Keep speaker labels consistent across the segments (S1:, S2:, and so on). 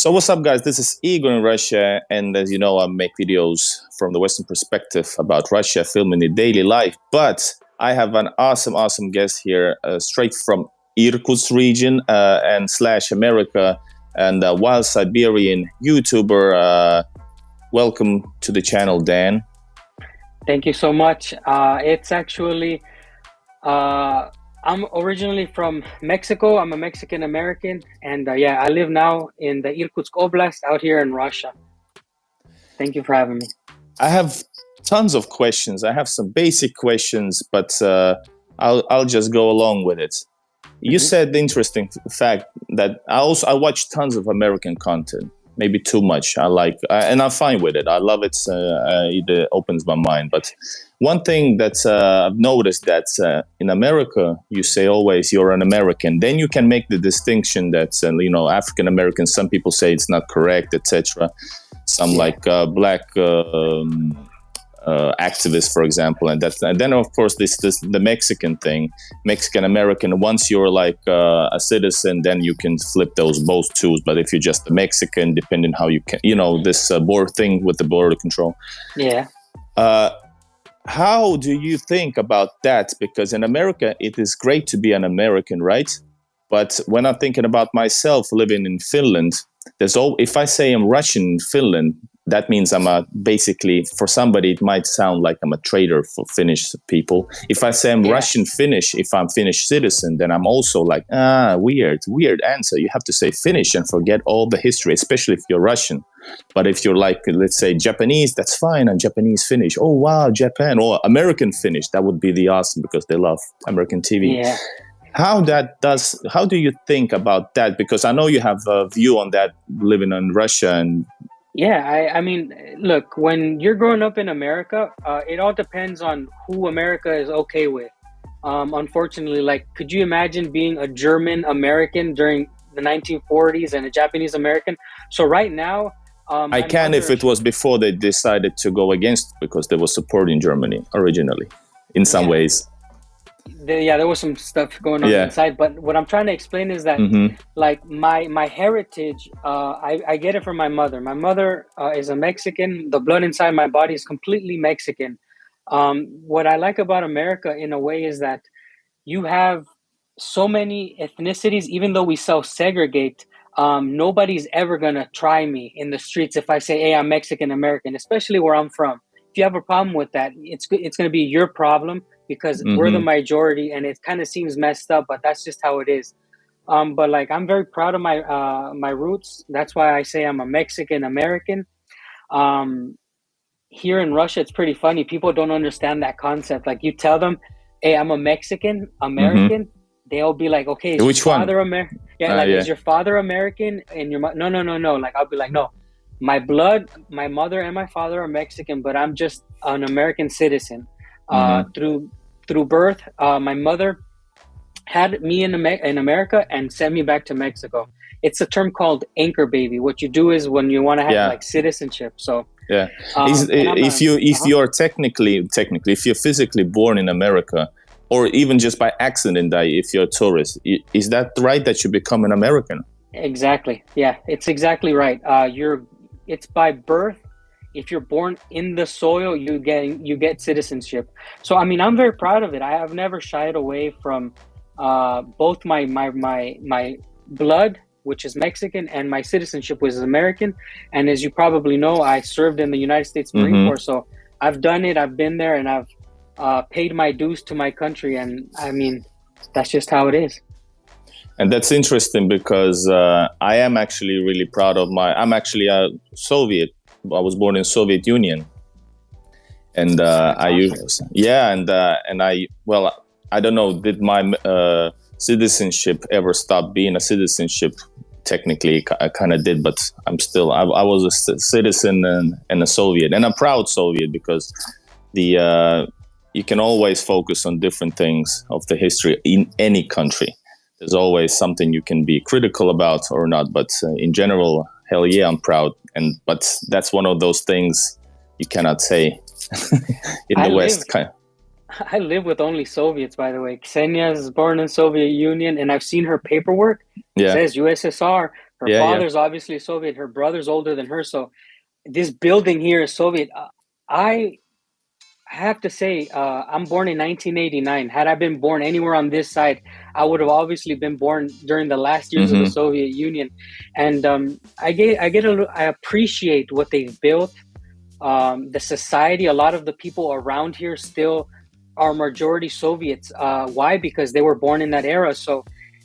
S1: So what's up, guys? This is Igor in Russia, and as you know, I make videos from the Western perspective about Russia, filming the daily life. But I have an awesome guest here, straight from Irkutsk region and slash America, and wild Siberian YouTuber. Welcome to the channel, Dan.
S2: Thank you so much. It's actually, I'm originally from Mexico. I'm a Mexican American, and yeah, I live now in the Irkutsk Oblast out here in Russia. Thank you for having me.
S1: I have tons of questions. I have some basic questions, but I'll just go along with it. You said the interesting fact that I watch tons of American content. Maybe too much. And I'm fine with it. I love it. It opens my mind. But one thing that I've noticed that in America, you say always you're an American. Then you can make the distinction that African Americans. Some people say it's not correct, etc. Some like black activists, for example, and then of course this the Mexican thing, Mexican American. Once you're like a citizen, then you can flip those both twos. But if you're just a Mexican, depending how you can, this border thing with the border control.
S2: Yeah.
S1: How do you think about that? Because in America, it is great to be an American, right? But when I'm thinking about myself living in Finland, if I say I'm Russian in Finland, that means basically, for somebody, it might sound like I'm a traitor for Finnish people. If I say I'm Russian Finnish, if I'm Finnish citizen, then I'm also like, weird answer. You have to say Finnish and forget all the history, especially if you're Russian. But if you're like, let's say Japanese, that's fine. I'm Japanese Finnish. Oh, wow, Japan. Or American Finnish, that would be the awesome because they love American TV.
S2: Yeah.
S1: How do you think about that? Because I know you have a view on that living in Russia and
S2: yeah, I mean, look, when you're growing up in America, it all depends on who America is okay with. Unfortunately, like, could you imagine being a German American during the 1940s and a Japanese American? So right now,
S1: I can if it was before they decided to go against, because they were supporting Germany originally in some ways.
S2: There was some stuff going on inside, but what I'm trying to explain is that like my heritage, I get it from my mother. My mother is a Mexican. The blood inside my body is completely Mexican. What I like about America in a way is that you have so many ethnicities. Even though we self-segregate, nobody's ever gonna try me in the streets if I say, hey, I'm Mexican American, especially where I'm from. If you have a problem with that, it's gonna be your problem, because we're the majority, and it kind of seems messed up, but that's just how it is. But like, I'm very proud of my roots. That's why I say I'm a Mexican American. Here in Russia, it's pretty funny. People don't understand that concept. Like, you tell them, hey, I'm a Mexican American. They'll be like, okay, is
S1: which
S2: your
S1: one?
S2: Father American? Is your father American? And your no. Like, I'll be like, no, my blood, my mother and my father are Mexican, but I'm just an American citizen. Through birth, my mother had me in America and sent me back to Mexico. It's a term called anchor baby. What you do is when you want to have like citizenship. So
S1: if you're technically, if you're physically born in America, or even just by accident, if you're a tourist, is that right that you become an American?
S2: Exactly. Yeah, it's exactly right. It's by birth. If you're born in the soil, you get citizenship. So I mean, I'm very proud of it. I have never shied away from both my blood, which is Mexican, and my citizenship, which is American. And as you probably know, I served in the United States Marine Corps, so I've done it. I've been there, and I've paid my dues to my country. And I mean, that's just how it is.
S1: And that's interesting because I am actually really proud of I'm actually a Soviet. I was born in Soviet Union, and I don't know, did my citizenship ever stop being a citizenship? Technically, I kind of did, but I was a citizen and a Soviet, and a proud Soviet, because you can always focus on different things of the history in any country. There's always something you can be critical about or not, but in general, hell yeah, I'm proud. But that's one of those things you cannot say in the West.
S2: I live with only Soviets, by the way. Ksenia is born in Soviet Union, and I've seen her paperwork. It says USSR, Her father's obviously Soviet. Her brother's older than her. So this building here is Soviet. I have to say, I'm born in 1989. Had I been born anywhere on this side, I would have obviously been born during the last years of the Soviet Union. And I appreciate what they've built. The society, a lot of the people around here still are majority Soviets. Why? Because they were born in that era. So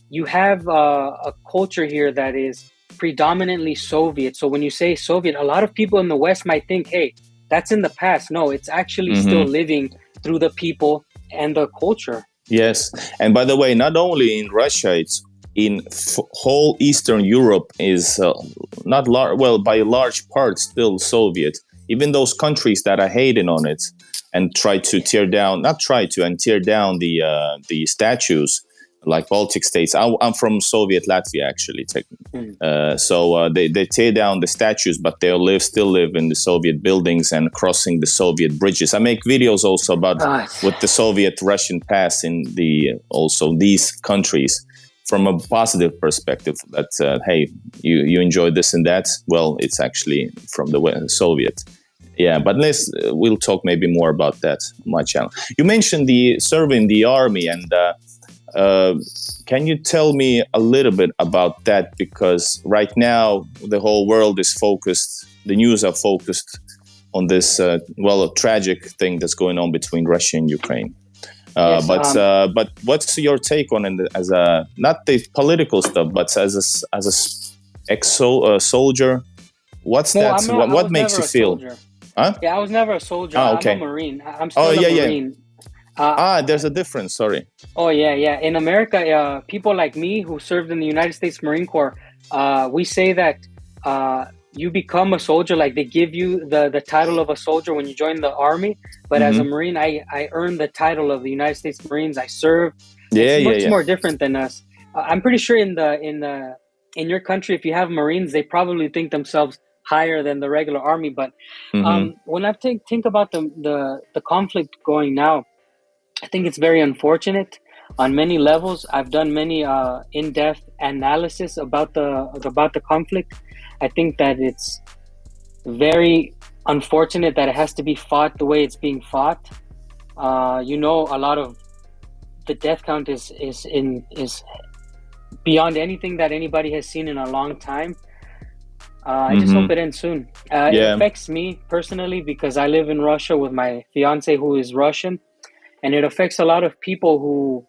S2: you have a culture here that is predominantly Soviet. So when you say Soviet, a lot of people in the West might think, hey, that's in the past. No, it's actually still living through the people and the culture.
S1: Yes. And by the way, not only in Russia, it's in whole Eastern Europe is not large, well, by a large part still Soviet. Even those countries that are hating on it and try to tear down the statues, like Baltic states. I'm from Soviet Latvia, actually. So they tear down the statues, but they still live in the Soviet buildings and crossing the Soviet bridges. I make videos also about with the Soviet-Russian past in also these countries from a positive perspective. That hey, you enjoy this and that. Well, it's actually from the Soviet. Yeah, but we'll talk maybe more about that on my channel. You mentioned serving the army, and can you tell me a little bit about that? Because right now the whole world is focused, the news are focused on this, a tragic thing that's going on between Russia and Ukraine. Yes, but what's your take on it as not the political stuff, but as a soldier? What makes you feel? Huh?
S2: Yeah, I was never a soldier.
S1: Okay.
S2: I'm a Marine. I'm still a Marine.
S1: There's a difference. Sorry.
S2: Oh, yeah. In America, people like me who served in the United States Marine Corps, we say that you become a soldier. Like they give you the title of a soldier when you join the army. But as a Marine, I earned the title of the United States Marines. I served. It's much more different than us. I'm pretty sure in your country, if you have Marines, they probably think themselves higher than the regular army. But when I think about the conflict going now, I think it's very unfortunate on many levels. I've done many in-depth analysis about the conflict. I think that it's very unfortunate that it has to be fought the way it's being fought. A lot of the death count is beyond anything that anybody has seen in a long time. I just hope it ends soon. It affects me personally because I live in Russia with my fiance who is Russian, and it affects a lot of people who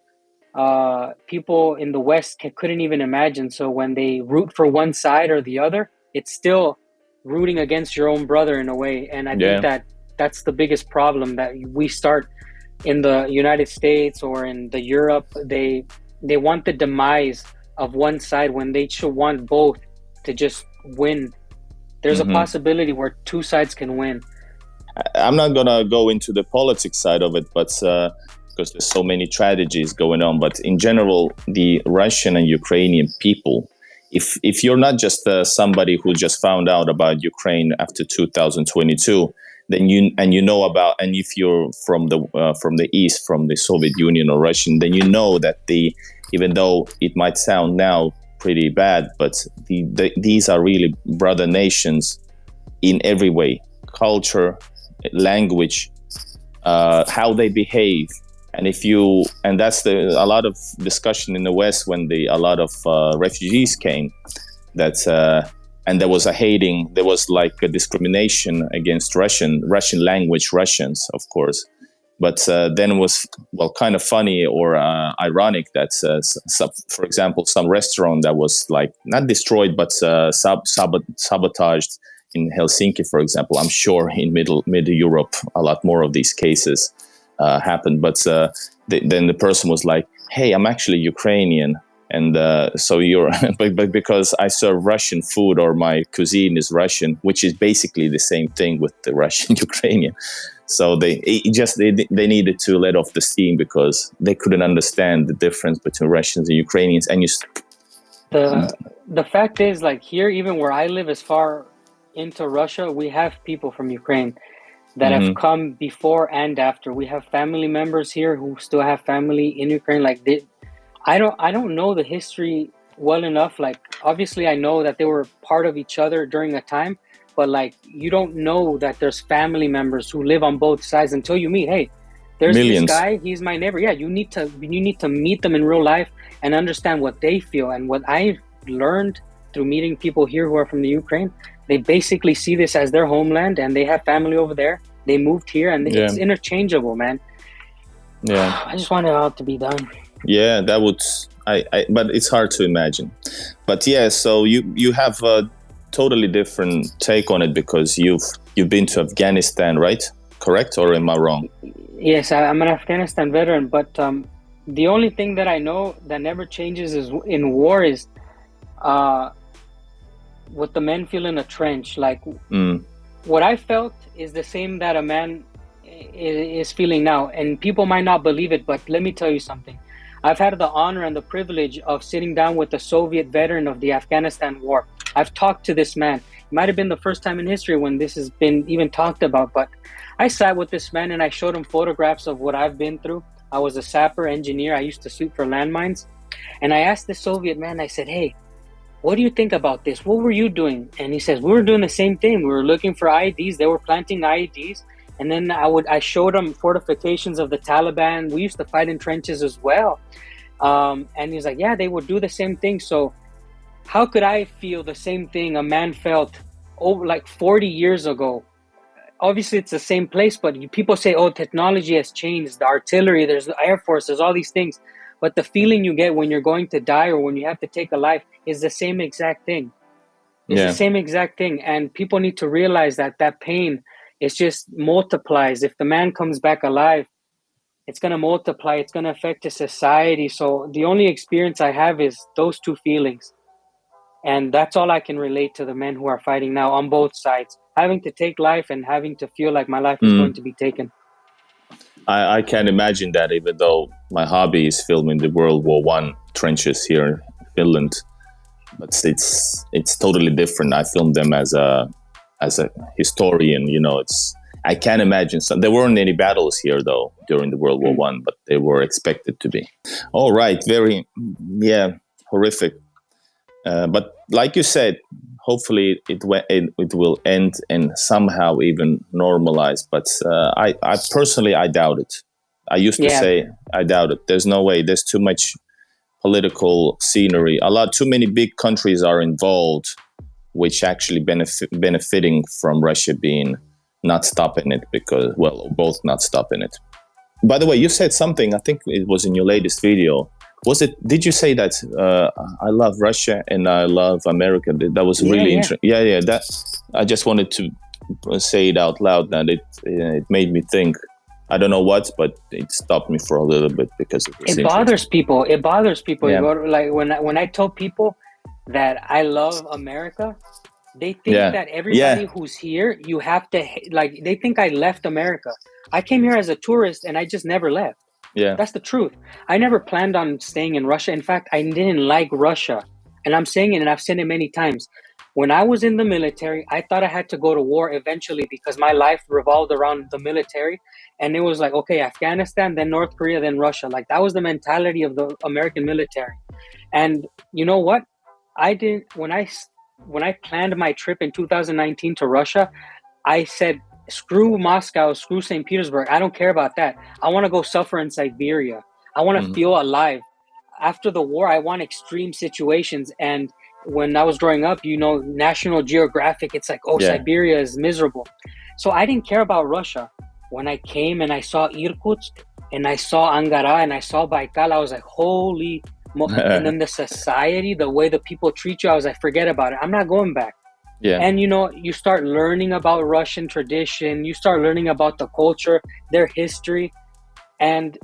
S2: people in the West couldn't even imagine. So when they root for one side or the other, it's still rooting against your own brother in a way. And I think that's the biggest problem, that we start in the United States or in the Europe. They want the demise of one side when they should want both to just win. There's a possibility where two sides can win.
S1: I'm not gonna go into the politics side of it, but because there's so many tragedies going on. But in general, the Russian and Ukrainian people, if you're not just somebody who just found out about Ukraine after 2022, then and if you're from the East, from the Soviet Union or Russian, then you know that even though it might sound now pretty bad, but these are really brother nations in every way: culture, language, how they behave. And that's a lot of discussion in the West when a lot of refugees came, and there was there was like a discrimination against Russian language Russians, of course. But then it was, kind of funny or ironic that, for example, some restaurant that was like not destroyed, but sabotaged in Helsinki, for example. I'm sure in Middle Europe, a lot more of these cases happened. But then the person was like, "Hey, I'm actually Ukrainian, and so you're," but because I serve Russian food or my cuisine is Russian, which is basically the same thing with the Russian Ukrainian. So they needed to let off the steam because they couldn't understand the difference between Russians and Ukrainians. And
S2: the fact is, like here, even where I live, as far into Russia, we have people from Ukraine that have come before and after. We have family members here who still have family in Ukraine. Like I don't know the history well enough. Like, obviously I know that they were part of each other during a time, but like, you don't know that there's family members who live on both sides until you meet, hey, there's this
S1: Millions.
S2: guy, he's my neighbor. Yeah, you need to meet them in real life and understand what they feel. And what I learned through meeting people here who are from the Ukraine, they basically see this as their homeland, and they have family over there. They moved here, and
S1: Yeah.
S2: it's interchangeable, man.
S1: Yeah.
S2: I just want it all to be done.
S1: Yeah, that would. But it's hard to imagine. But yeah, so you have a totally different take on it because you've been to Afghanistan, right? Correct, or am I wrong?
S2: Yes, I'm an Afghanistan veteran, but the only thing that I know that never changes is in war is what the men feel in a trench. Like, what I felt is the same that a man is feeling now, and people might not believe it, but let me tell you something. I've had the honor and the privilege of sitting down with a Soviet veteran of the Afghanistan war. I've talked to this man. It might have been the first time in history when this has been even talked about, but I sat with this man and I showed him photographs of what I've been through. I was a sapper engineer. I used to shoot for landmines. And I asked the Soviet man, I said, hey, what do you think about this? What were you doing? And he says, we were doing the same thing. We were looking for IEDs. They were planting IEDs. And then I showed him fortifications of the Taliban. We used to fight in trenches as well. And he's like, yeah, they would do the same thing. So how could I feel the same thing a man felt over like 40 years ago? Obviously, it's the same place, but people say, oh, technology has changed. The artillery, there's the Air Force, there's all these things. But the feeling you get when you're going to die or when you have to take a life is the same exact thing. It's the same exact thing. And people need to realize that that pain is just multiplies. If the man comes back alive, it's going to multiply. It's going to affect his society. So the only experience I have is those two feelings. And that's all I can relate to the men who are fighting now on both sides, having to take life and having to feel like my life is going to be taken.
S1: I can't imagine that, even though my hobby is filming the World War I trenches here in Finland. But it's totally different. I filmed them as a historian, you know. I can't imagine. There weren't any battles here though during the World War I, but they were expected to be. All right, very horrific. But like you said, hopefully it will end and somehow even normalize. But I personally, I doubt it. I used to say I doubt it. There's no way. There's too much political scenery. Too many big countries are involved, which actually benefiting from Russia being not stopping it because, well, both not stopping it. By the way, you said something, I think it was in your latest video. Did you say that I love Russia and I love America? That was really interesting. Yeah. That I just wanted to say it out loud, and it made me think. I don't know what, but it stopped me for a little bit because
S2: it bothers people. It bothers people. Yeah. Like when I tell people that I love America, they think that everybody who's here, you have to like. They think I left America. I came here as a tourist, and I just never left. Yeah, that's the truth. I never planned on staying in Russia. In fact, I didn't like Russia, and I'm saying it, and I've said it many times. When I was in the military, I thought I had to go to war eventually because my life revolved around the military. And it was like, okay, Afghanistan, then North Korea, then Russia. Like, that was the mentality of the American military. And you know what? When I planned my trip in 2019 to Russia, I said, screw Moscow, screw St. Petersburg. I don't care about that. I want to go suffer in Siberia. I want to feel alive. After the war, I want extreme situations. And when I was growing up, you know, National Geographic, it's like, Siberia is miserable. So I didn't care about Russia. When I came and I saw Irkutsk and I saw Angara and I saw Baikal, I was like, holy and then the society, the way the people treat you, I was like, forget about it. I'm not going back. Yeah. And, you know, you start learning about Russian tradition. You start learning about the culture, their history. And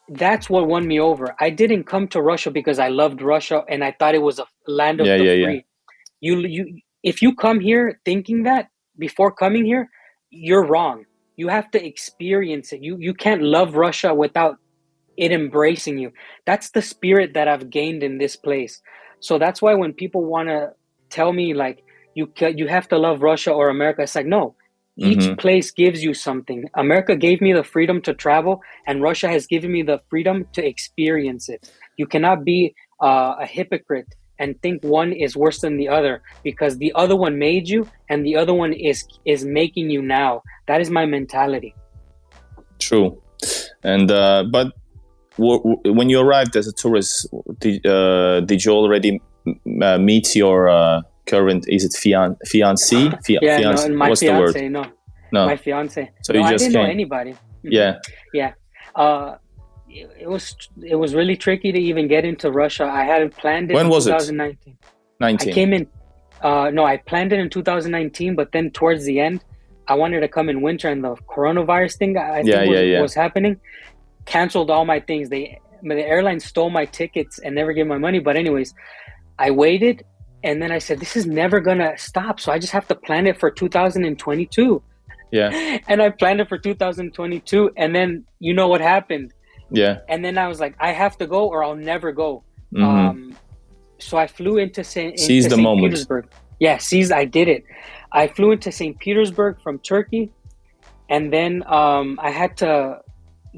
S2: that's what won me over. I didn't come to Russia because I loved Russia and I thought it was a land of the free. If you come here thinking that before coming here, you're wrong. You have to experience it. You can't love Russia without it embracing you. That's the spirit that I've gained in this place. So that's why when people want to tell me like you have to love Russia or America, it's like, no, Each place gives you something. America gave me the freedom to travel, and Russia has given me the freedom to experience it. You cannot be a hypocrite and think one is worse than the other, because the other one made you and the other one is making you now. That is my mentality.
S1: True. And but when you arrived as a tourist, did you already meet your current, is it fiancé?
S2: No, my
S1: what's
S2: fiance,
S1: the word?
S2: No, my fiance.
S1: So
S2: no,
S1: you just
S2: I didn't
S1: came.
S2: know anybody.
S1: Yeah.
S2: It was really tricky to even get into Russia. I hadn't planned it.
S1: When was
S2: 2019.
S1: 19.
S2: I came in. No, I planned it in 2019, but then towards the end, I wanted to come in winter, and the coronavirus thing was happening. Canceled all my things. The airline stole my tickets and never gave my money. But anyways, I waited, and then I said, this is never gonna stop, so I just have to plan it for 2022.
S1: Yeah.
S2: And I planned it for 2022, and then you know what happened.
S1: Yeah.
S2: And then I was like, I have to go or I'll never go. So I flew into St. Petersburg. Yeah, I did it. I flew into St. Petersburg from Turkey, and then I had to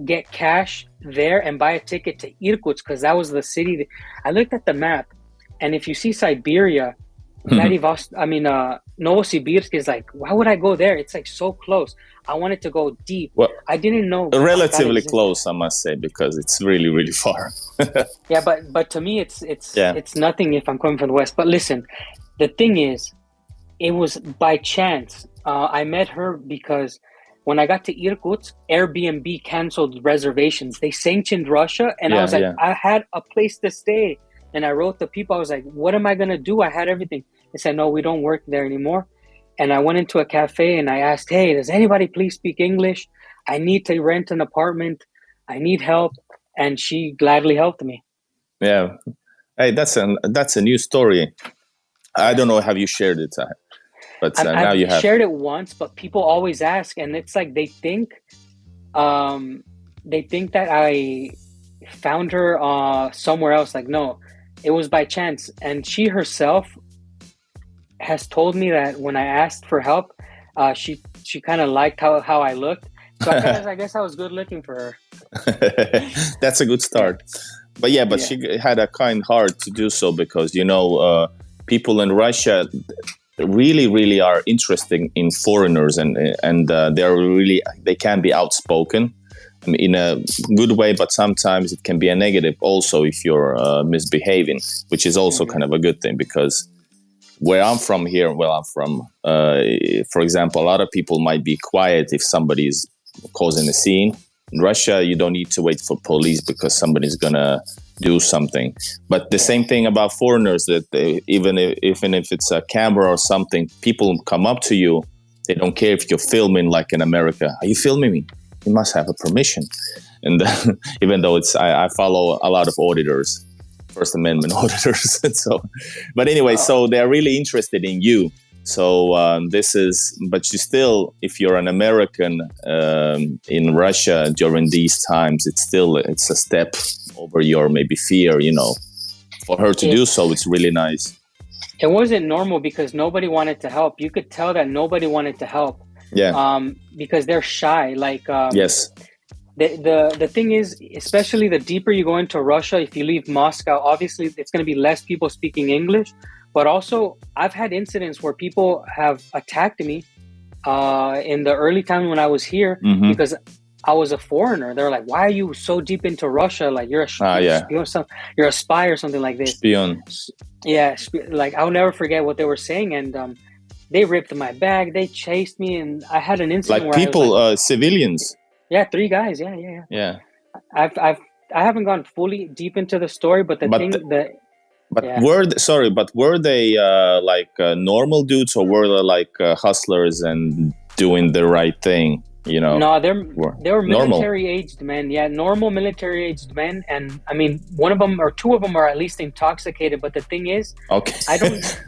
S2: get cash there and buy a ticket to Irkutsk, because that was the city. I looked at the map, and if you see Siberia, Novosibirsk is like, why would I go there? It's like so close. I wanted to go deep. Well, I didn't know.
S1: Relatively close, I must say, because it's really, really far.
S2: Yeah, but to me, it's nothing if I'm coming from the west. But listen, the thing is, it was by chance. I met her because when I got to Irkutsk, Airbnb canceled reservations. They sanctioned Russia, and I was like, I had a place to stay. And I wrote the people, I was like, what am I going to do? I had everything. They said, no, we don't work there anymore. And I went into a cafe and I asked, hey, does anybody please speak English? I need to rent an apartment. I need help. And she gladly helped me.
S1: Yeah. Hey, that's a new story. I don't know, have you shared it? But now you have.
S2: I've shared it once, but people always ask. And it's like they think that I found her somewhere else. Like, no, it was by chance. And she herself has told me that when I asked for help, she kind of liked how I looked. So I guess I was good looking for her.
S1: That's a good start. But she had a kind heart to do so, because people in Russia really, really are interested in foreigners, and they can be outspoken in a good way, but sometimes it can be a negative also if you're misbehaving, which is also kind of a good thing, because where I'm from, for example, a lot of people might be quiet if somebody is causing a scene. In Russia, you don't need to wait for police because somebody's gonna do something. But the same thing about foreigners, that even if it's a camera or something, people come up to you. They don't care if you're filming, like in America. Are you filming me? You must have a permission. And even though I follow a lot of auditors, First Amendment auditors. But anyway, so they're really interested in you. So but you still, if you're an American in Russia during these times, it's a step over your maybe fear, for her to do so. It's really nice.
S2: It wasn't normal because nobody wanted to help. You could tell that nobody wanted to help.
S1: Yeah.
S2: Because they're shy. Like,
S1: yes.
S2: The thing is, especially the deeper you go into Russia, if you leave Moscow, obviously it's going to be less people speaking English. But also, I've had incidents where people have attacked me in the early time when I was here because I was a foreigner. They're like, "Why are you so deep into Russia? Like you're a spy or something like this."
S1: Spion.
S2: Yeah, like I'll never forget what they were saying, and they ripped my bag. They chased me, and I had an incident
S1: like people, civilians.
S2: Yeah, 3 guys. Yeah. I haven't gone fully deep into the story, but
S1: were they normal dudes, or were they like hustlers and doing the right thing?
S2: No, they were military-aged men. Yeah, normal military-aged men, and I mean, one of them or 2 of them are at least intoxicated. But the thing is,
S1: okay,
S2: I don't.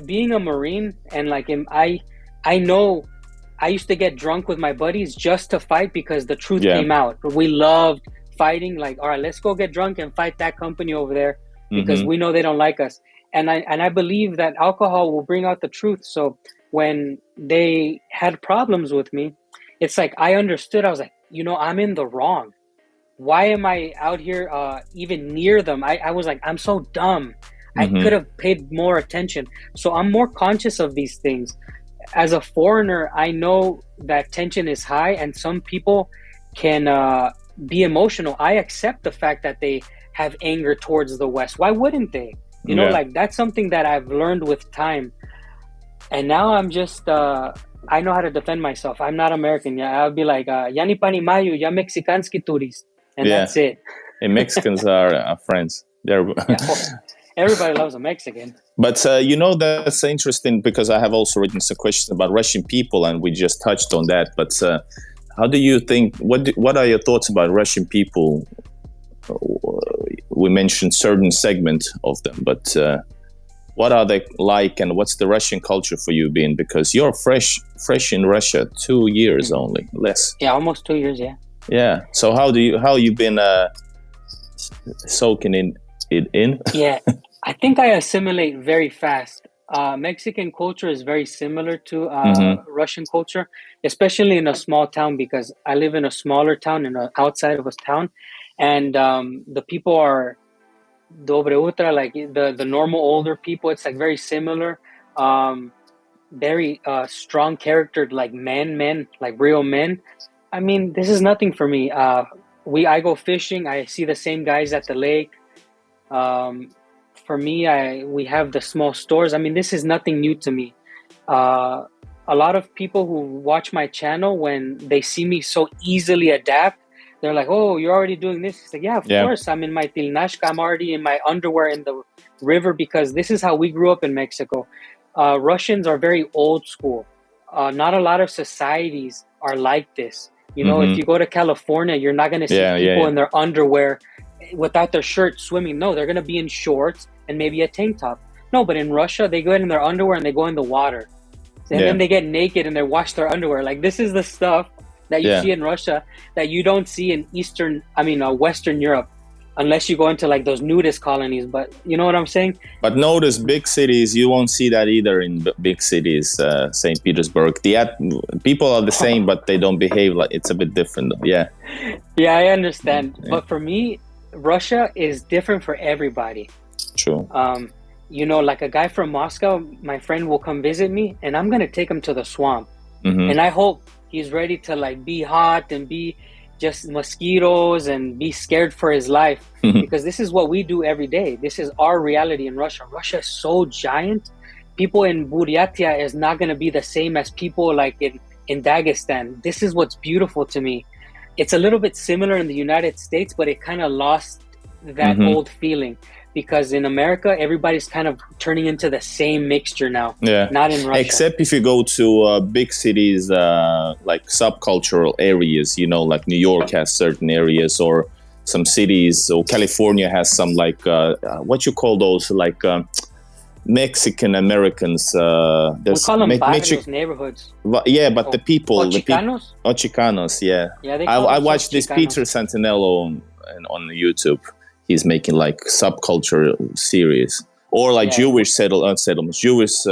S2: Being a Marine and I know. I used to get drunk with my buddies just to fight because the truth came out. We loved fighting. Like, all right, let's go get drunk and fight that company over there because we know they don't like us. And I believe that alcohol will bring out the truth. So when they had problems with me, it's like I understood. I was like, I'm in the wrong. Why am I out here even near them? I was like, I'm so dumb. I could have paid more attention. So I'm more conscious of these things. As a foreigner, I know that tension is high and some people can be emotional. I accept the fact that they have anger towards the West. Why wouldn't they? Like that's something that I've learned with time. And now I'm just, I know how to defend myself. I'm not American. Yeah, I'll be like, ya ni pani mayo, ya mexicanski turist. And that's it.
S1: And Mexicans are friends. They're
S2: everybody loves a Mexican.
S1: But that's interesting because I have also written some questions about Russian people, and we just touched on that. But how do you think? What are your thoughts about Russian people? We mentioned certain segment of them, but what are they like, and what's the Russian culture for you been? Because you're fresh in Russia, 2 years only, less.
S2: Yeah, almost 2 years. Yeah.
S1: Yeah. So how you been soaking it in?
S2: Yeah, I think I assimilate very fast. Mexican culture is very similar to Russian culture, especially in a small town, because I live in a smaller town outside of a town, and the people are dobre utra, like the normal older people. It's like very similar, very strong charactered, like men, like real men. I mean, this is nothing for me. I go fishing. I see the same guys at the lake. For me, we have the small stores. I mean, this is nothing new to me. A lot of people who watch my channel, when they see me so easily adapt, they're like, "Oh, you're already doing this." It's like, yeah, of course. I'm in my tilnashka. I'm already in my underwear in the river, because this is how we grew up in Mexico. Russians are very old school. Not a lot of societies are like this. If you go to California, you're not going to see people in their underwear without their shirt swimming. No, they're going to be in shorts and maybe a tank top. No, but in Russia, they go in their underwear and they go in the water. And then they get naked and they wash their underwear. Like, this is the stuff that you see in Russia that you don't see in Western Europe, unless you go into like those nudist colonies. But you know what I'm saying?
S1: But notice big cities, you won't see that either in big cities. St. Petersburg, people are the same, but they don't behave like, it's a bit different. Yeah,
S2: I understand. But for me, Russia is different for everybody.
S1: True.
S2: Like a guy from Moscow, my friend will come visit me, and I'm gonna take him to the swamp, and I hope he's ready to like be hot and be just mosquitoes and be scared for his life, because this is what we do every day. This is our reality in Russia. Russia is so giant. People in Buryatia is not going to be the same as people like in Dagestan. This is what's beautiful to me. It's a little bit similar in the United States, but it kind of lost that old feeling, because in America, everybody's kind of turning into the same mixture now. Yeah. Not in Russia.
S1: Except if you go to big cities, like subcultural areas, like New York has certain areas, or some cities, or California has some like, what you call those, like Mexican Americans.
S2: We call them barrios, neighborhoods.
S1: Yeah, but the people.
S2: Chicanos?
S1: Chicanos, yeah.
S2: Yeah,
S1: I watched this Peter Santinello on YouTube. He's making like subculture series, or like Jewish settlements, Jewish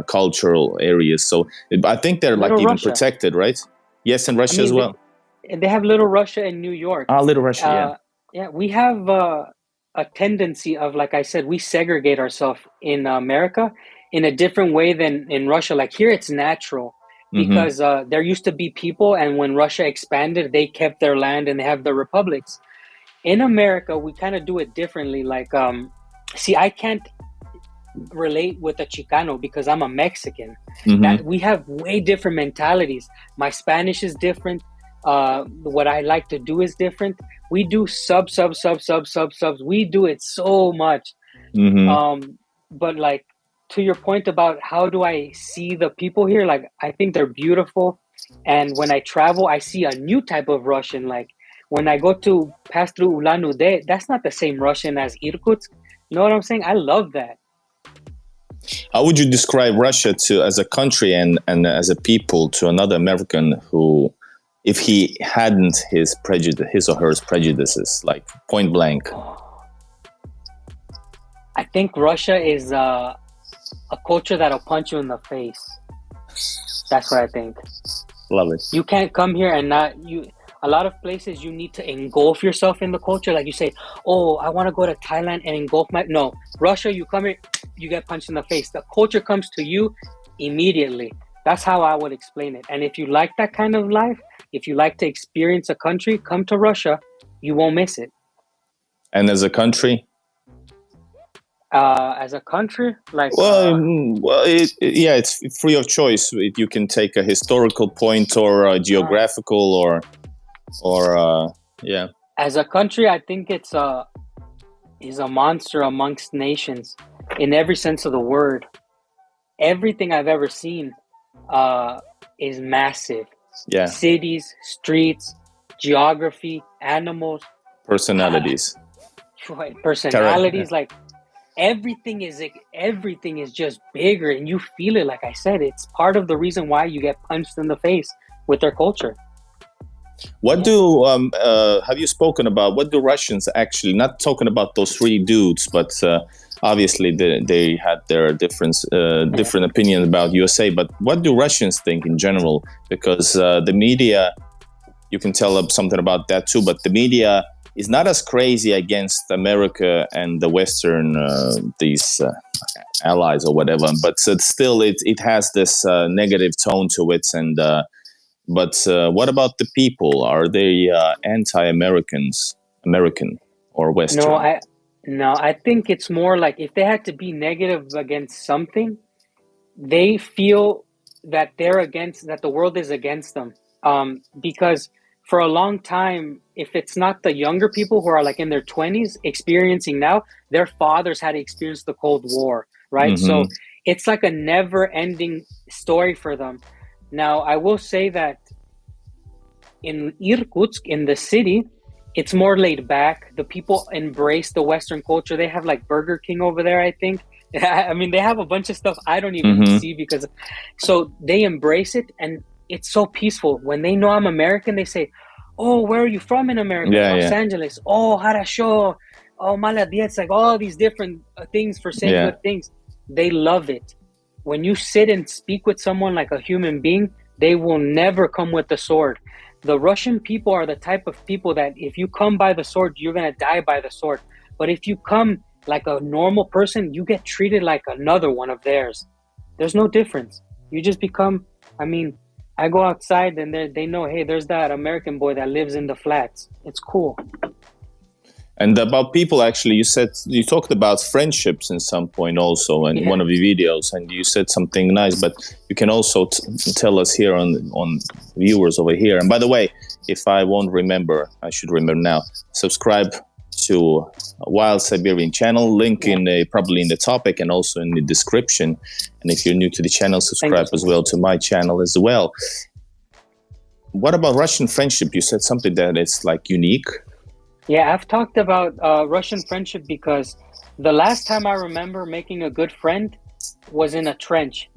S1: cultural areas. So I think they're like even protected, right? Yes, in Russia as well.
S2: They have Little Russia in New York.
S1: Little Russia,
S2: yeah. We have a tendency of, like I said, we segregate ourselves in America in a different way than in Russia. Like here, it's natural because there used to be people, and when Russia expanded, they kept their land and they have the republics. In America, we kind of do it differently. Like, I can't relate with a Chicano because I'm a Mexican. That we have way different mentalities. My Spanish is different. What I like to do is different. We do subs. We do it so much. But like, to your point about how do I see the people here? Like, I think they're beautiful. And when I travel, I see a new type of Russian. Like, when I go to pass through Ulan-Ude, that's not the same Russian as Irkutsk. You know what I'm saying? I love that.
S1: How would you describe Russia as a country and as a people to another American who, if he hadn't his or her prejudices, like point blank?
S2: I think Russia is a culture that'll punch you in the face. That's what I think.
S1: Love it.
S2: You can't come here and a lot of places you need to engulf yourself in the culture. Like you say, oh, I want to go to Thailand and engulf no, Russia, you come here, you get punched in the face. The culture comes to you immediately. That's how I would explain it. And if you like that kind of life, if you like to experience a country, come to Russia. You won't miss it.
S1: And as a country?
S2: As a country, like
S1: it's free of choice. You can take a historical point or a geographical or yeah.
S2: As a country, I think it's a monster amongst nations in every sense of the word. Everything I've ever seen is massive.
S1: Yeah.
S2: Cities, streets, geography, animals,
S1: personalities,
S2: like everything is just bigger, and you feel it. Like I said, it's part of the reason why you get punched in the face with their culture.
S1: What do have you spoken about? What do Russians actually? Not talking about those three dudes, but obviously they had their different opinions about USA. But what do Russians think in general? Because the media, you can tell something about that too. But the media is not as crazy against America and the Western these allies or whatever. But still, it has this negative tone to it. And but what about the people? Are they American or Western?
S2: No, I think it's more like if they had to be negative against something, they feel that that the world is against them. Because for a long time, if it's not the younger people who are like in their 20s experiencing now, their fathers had experienced the Cold War, right?
S1: Mm-hmm.
S2: So it's like a never-ending story for them. Now, I will say that in Irkutsk, in the city, it's more laid back. The people embrace the Western culture. They have like Burger King over there, I think. I mean, they have a bunch of stuff I don't even see so they embrace it, and it's so peaceful. When they know I'm American, they say, oh, where are you from in America? Los Angeles. Oh, Harasho. Oh, Maladies. Like all these different things for saying good things. They love it. When you sit and speak with someone like a human being, they will never come with the sword. The Russian people are the type of people that if you come by the sword, you're going to die by the sword. But if you come like a normal person, you get treated like another one of theirs. There's no difference. You just become, I go outside and they know, hey, there's that American boy that lives in the flats. It's cool.
S1: And about people, actually, you talked about friendships in some point also in one of your videos, and you said something nice, but you can also tell us here on viewers over here. And by the way, if I won't remember, I should remember now, subscribe to Wild Siberian channel, link probably in the topic and also in the description. And if you're new to the channel, subscribe as well to my channel as well. What about Russian friendship? You said something that is like unique.
S2: Yeah, I've talked about Russian friendship because the last time I remember making a good friend was in a trench.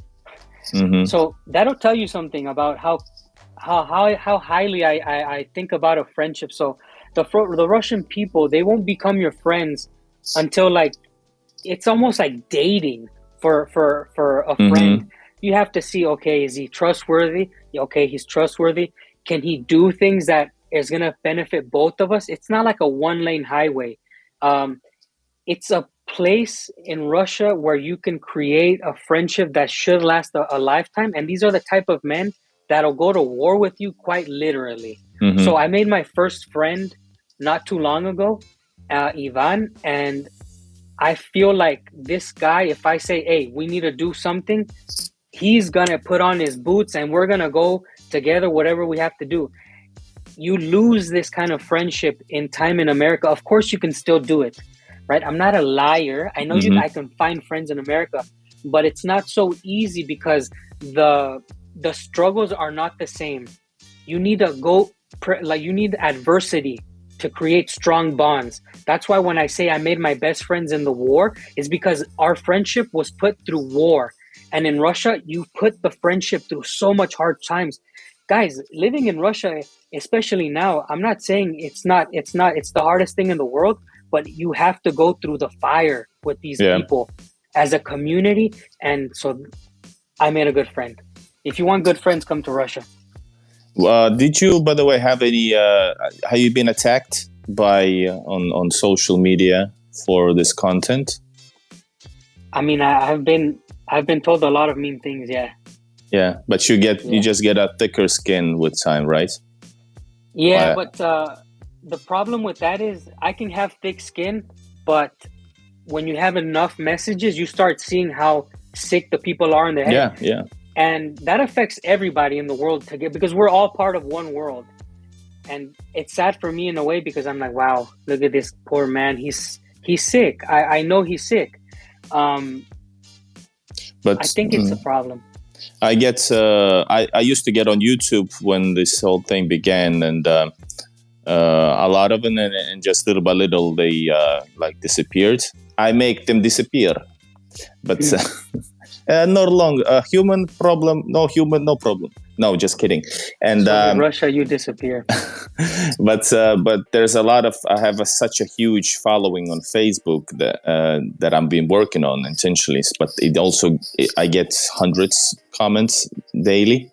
S2: Mm-hmm. So that'll tell you something about how highly I think about a friendship. So the Russian people, they won't become your friends until like it's almost like dating for a friend. You have to see, okay, is he trustworthy? Okay, he's trustworthy. Can he do things that is going to benefit both of us? It's not like a one-lane highway. It's a place in Russia where you can create a friendship that should last a lifetime. And these are the type of men that'll go to war with you quite literally. Mm-hmm. So I made my first friend not too long ago, Ivan, and I feel like this guy, if I say, hey, we need to do something, he's going to put on his boots and we're going to go together, whatever we have to do. You lose this kind of friendship in time in America. Of course, you can still do it, right? I'm not a liar. I know I can find friends in America, but it's not so easy because the struggles are not the same. You need to you need adversity to create strong bonds. That's why when I say I made my best friends in the war, is because our friendship was put through war. And in Russia, you put the friendship through so much hard times. Guys, living in Russia, especially now, I'm not saying it's the hardest thing in the world, but you have to go through the fire with these people. as a community. And so I made a good friend. If you want good friends, come to Russia.
S1: Did you, by the way, have any? Have you been attacked by on social media for this content?
S2: I mean, I've been told a lot of mean things. Yeah.
S1: Yeah, but you just get a thicker skin with time, right?
S2: Yeah, but the problem with that is I can have thick skin, but when you have enough messages, you start seeing how sick the people are in the head.
S1: Yeah.
S2: And that affects everybody in the world because we're all part of one world. And it's sad for me in a way because I'm like, wow, look at this poor man. He's sick. I know he's sick. But I think it's a problem.
S1: I get. I used to get on YouTube when this whole thing began, and a lot of them, and just little by little, they like disappeared. I make them disappear, but not long. Human problem, no human, no problem. No, just kidding. And
S2: so in Russia, you disappear.
S1: but there's a lot of. I have such a huge following on Facebook that I've been working on intentionally. But I get hundreds comments daily,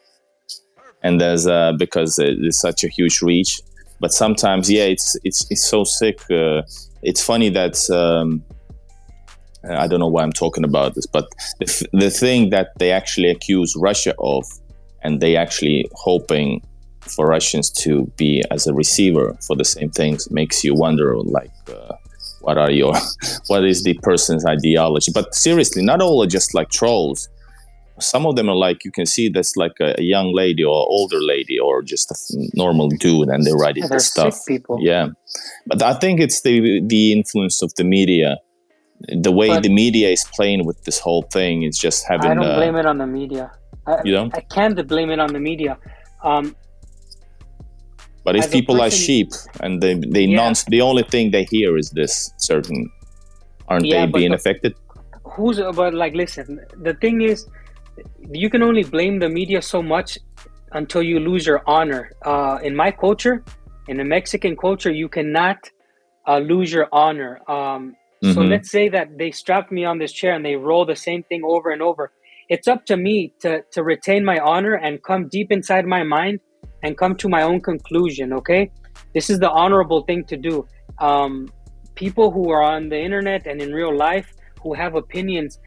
S1: and there's because it's such a huge reach. But sometimes, it's so sick. It's funny that I don't know why I'm talking about this, but the thing that they actually accuse Russia of, and they actually hoping for Russians to be as a receiver for the same things, makes you wonder, like, what is the person's ideology? But seriously, not all are just like trolls. Some of them are like, you can see that's like a young lady or older lady or just a normal dude, and they're writing this stuff.
S2: Sick people.
S1: Yeah, but I think it's the influence of the media. The way the media is playing with this whole thing is just having.
S2: I don't blame it on the media.
S1: You don't?
S2: I can't blame it on the media.
S1: But if people are sheep and the only thing they hear is this certain, aren't they being affected?
S2: But like, listen, the thing is, you can only blame the media so much until you lose your honor. In my culture, in the Mexican culture, you cannot lose your honor. So let's say that they strapped me on this chair and they roll the same thing over and over. It's up to me to retain my honor and come deep inside my mind and come to my own conclusion, okay? This is the honorable thing to do. People who are on the internet and in real life who have opinions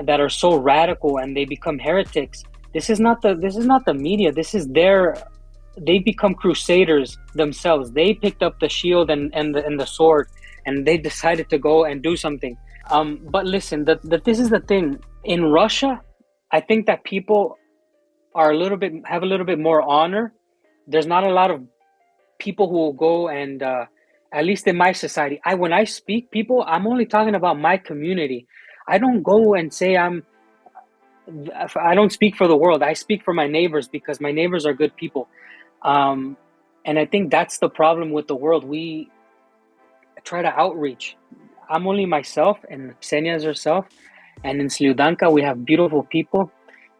S2: that are so radical and they become heretics, this is not the media. This is they become crusaders themselves. They picked up the shield and the sword, and they decided to go and do something. But listen, this is the thing. In Russia, I think that people are have a little bit more honor. There's not a lot of people who will go and, at least in my society, when I speak, I'm only talking about my community. I don't go and say I don't speak for the world. I speak for my neighbors because my neighbors are good people. And I think that's the problem with the world. We try to outreach. I'm only myself, and Ksenia is herself. And in Slyudanka, we have beautiful people,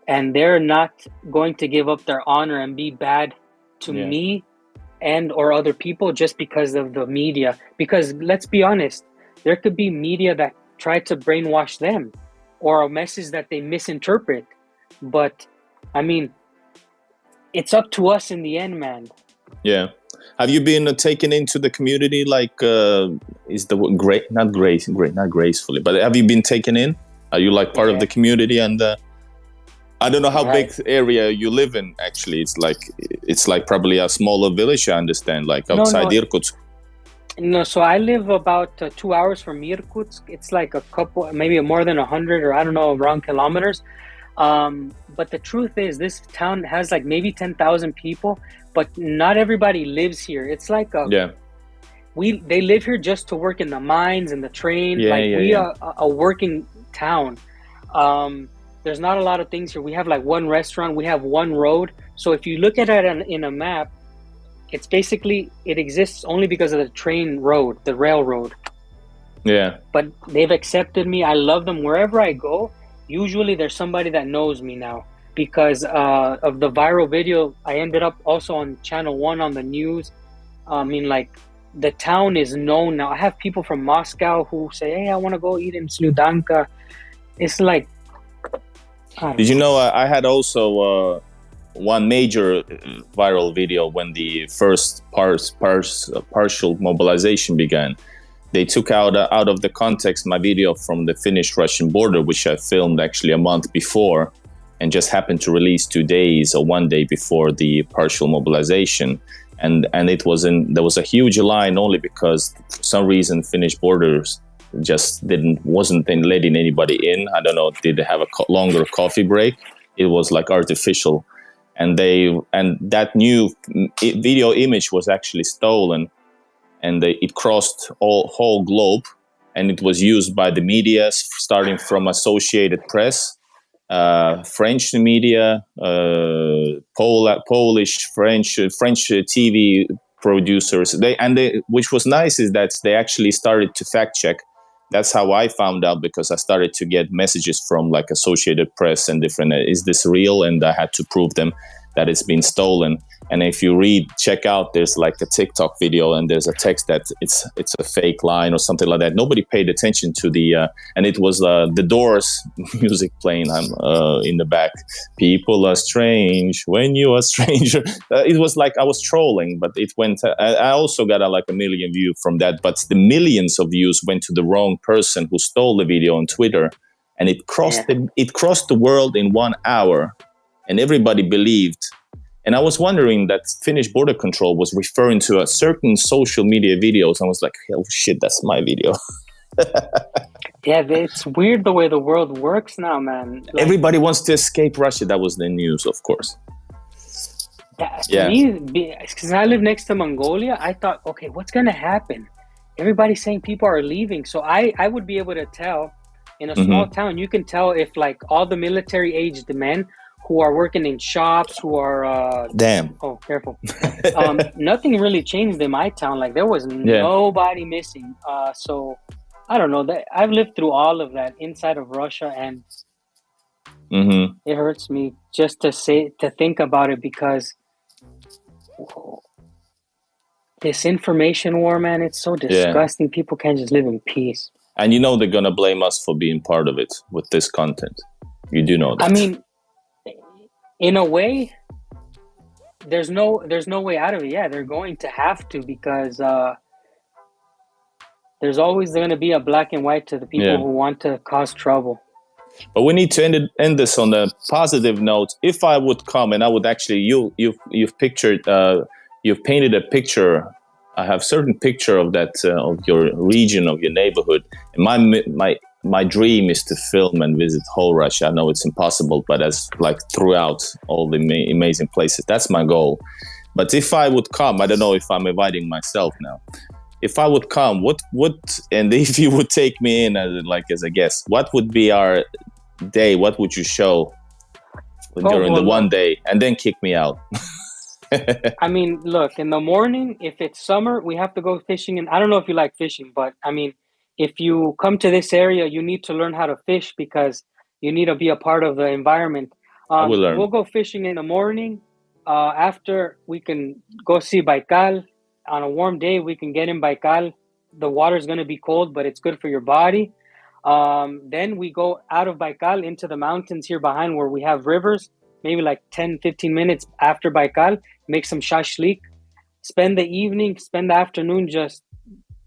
S2: and they're not going to give up their honor and be bad to me and or other people just because of the media. Because let's be honest, there could be media that try to brainwash them or a message that they misinterpret. But I mean, it's up to us in the end, man.
S1: Yeah. Have you been taken into the community? Like, is the great, not gracefully, but have you been taken in? Are you like part of the community? And I don't know how big area you live in. Actually, it's like probably a smaller village. I understand, like outside Irkutsk.
S2: No, so I live about 2 hours from Irkutsk. It's like a couple, maybe more than 100 or I don't know, around kilometers. But the truth is, this town has like maybe 10,000 people, but not everybody lives here. It's like they live here just to work in the mines and the train. We are a working town. There's not a lot of things here. We have like one restaurant. We have one road. So if you look at it in a map, it's basically, it exists only because of the train road, the railroad. Yeah. But they've accepted me. I love them wherever I go. Usually there's somebody that knows me now because of the viral video. I ended up also on Channel 1 on the news. I mean, like, the town is known now. I have people from Moscow who say, hey, I want to go eat in Slyudanka. It's like,
S1: did you know I had also one major viral video when the first partial mobilization began. They took out of the context my video from the Finnish-Russian border, which I filmed actually a month before, and just happened to release 2 days or 1 day before the partial mobilization. And there was a huge line only because for some reason Finnish borders just wasn't letting anybody in. I don't know, did they have a longer coffee break? It was like artificial, and that new video image was actually stolen, and it crossed whole globe, and it was used by the media, starting from Associated Press, French media, Polish, French TV producers. Which was nice is that they actually started to fact check. That's how I found out, because I started to get messages from like Associated Press and different, is this real? And I had to prove them that it's been stolen. And if you check out, there's like a TikTok video and there's a text that it's a fake line or something like that. Nobody paid attention to and it was the Doors music playing in the back. People are strange when you are stranger. It was like I was trolling, but it went, I also got like 1 million views from that, but the millions of views went to the wrong person who stole the video on Twitter, and it crossed the world in 1 hour, and everybody believed. And I was wondering that Finnish border control was referring to a certain social media videos. I was like, oh shit, that's my video.
S2: Yeah, it's weird the way the world works now, man. Like,
S1: everybody wants to escape Russia. That was the news, of course.
S2: To me, because I live next to Mongolia, I thought, okay, what's going to happen? Everybody's saying people are leaving. So I would be able to tell, in a small town, you can tell if like all the military-aged men who are working in shops, who are...
S1: Damn.
S2: Oh, careful. Nothing really changed in my town. Like, there was nobody missing. So, I don't know. I've lived through all of that inside of Russia, and it hurts me just to think about it, because this information war, man, it's so disgusting. Yeah. People can't just live in peace.
S1: And you know they're going to blame us for being part of it with this content. You do know that.
S2: I mean... in a way, there's no way out of it. Yeah, they're going to have to, because there's always going to be a black and white to the people who want to cause trouble.
S1: But we need to end this on a positive note. If I would come, and I would actually, you've painted a picture. I have certain picture of that of your region, of your neighborhood. And my dream is to film and visit whole Russia. I know it's impossible, but as like throughout all the amazing places, that's my goal. But if I would come, I don't know if I'm inviting myself now. If I would come, and if you would take me in as a guest, what would be our day? What would you show during the one day, and then kick me out?
S2: I mean, look, in the morning, if it's summer, we have to go fishing. And I don't know if you like fishing, but I mean, if you come to this area, you need to learn how to fish, because you need to be a part of the environment.
S1: I will learn.
S2: We'll go fishing in the morning. After, we can go see Baikal. On a warm day, we can get in Baikal. The water is going to be cold, but it's good for your body. Then we go out of Baikal into the mountains here behind, where we have rivers, maybe like 10, 15 minutes after Baikal, make some shashlik, spend the afternoon just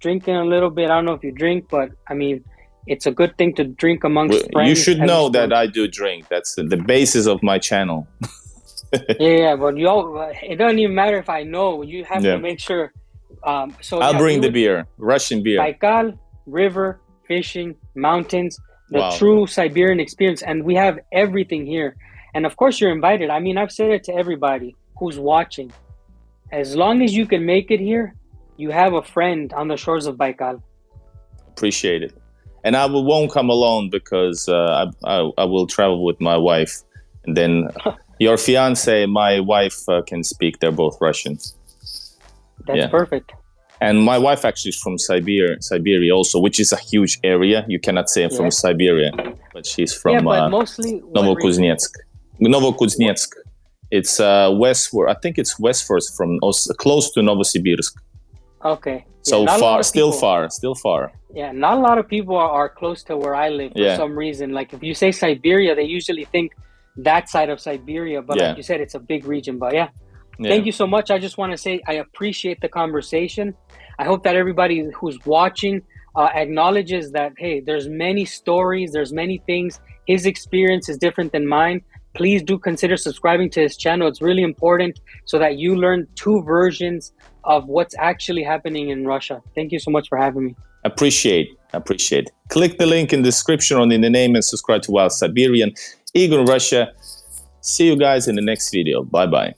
S2: drinking a little bit. I don't know if you drink, but I mean, it's a good thing to drink amongst friends.
S1: You should know that I do drink. That's the basis of my channel.
S2: Yeah, but it doesn't even matter if I know. You have to make sure.
S1: I'll bring the beer, Russian beer.
S2: Baikal, river, fishing, mountains, the true Siberian experience. And we have everything here. And of course, you're invited. I mean, I've said it to everybody who's watching. As long as you can make it here, you have a friend on the shores of Baikal.
S1: Appreciate it. And I won't come alone, because I will travel with my wife. And then your fiance, my wife can speak. They're both Russians.
S2: That's perfect.
S1: And my wife actually is from Siberia also, which is a huge area. You cannot say I'm from Siberia, but she's from
S2: mostly
S1: Novokuznetsk. It's westward. I think it's westward from close to Novosibirsk.
S2: Okay.
S1: So far, still far.
S2: Yeah, not a lot of people are close to where I live for some reason. Like if you say Siberia, they usually think that side of Siberia, but like you said, it's a big region. But thank you so much. I just want to say I appreciate the conversation. I hope that everybody who's watching acknowledges that, hey, there's many stories, there's many things. His experience is different than mine. Please do consider subscribing to his channel. It's really important so that you learn two versions of what's actually happening in Russia. Thank you so much for having me.
S1: Appreciate. Click the link in the description on in the name and subscribe to Wild Siberian. Igor, Russia. See you guys in the next video. Bye-bye.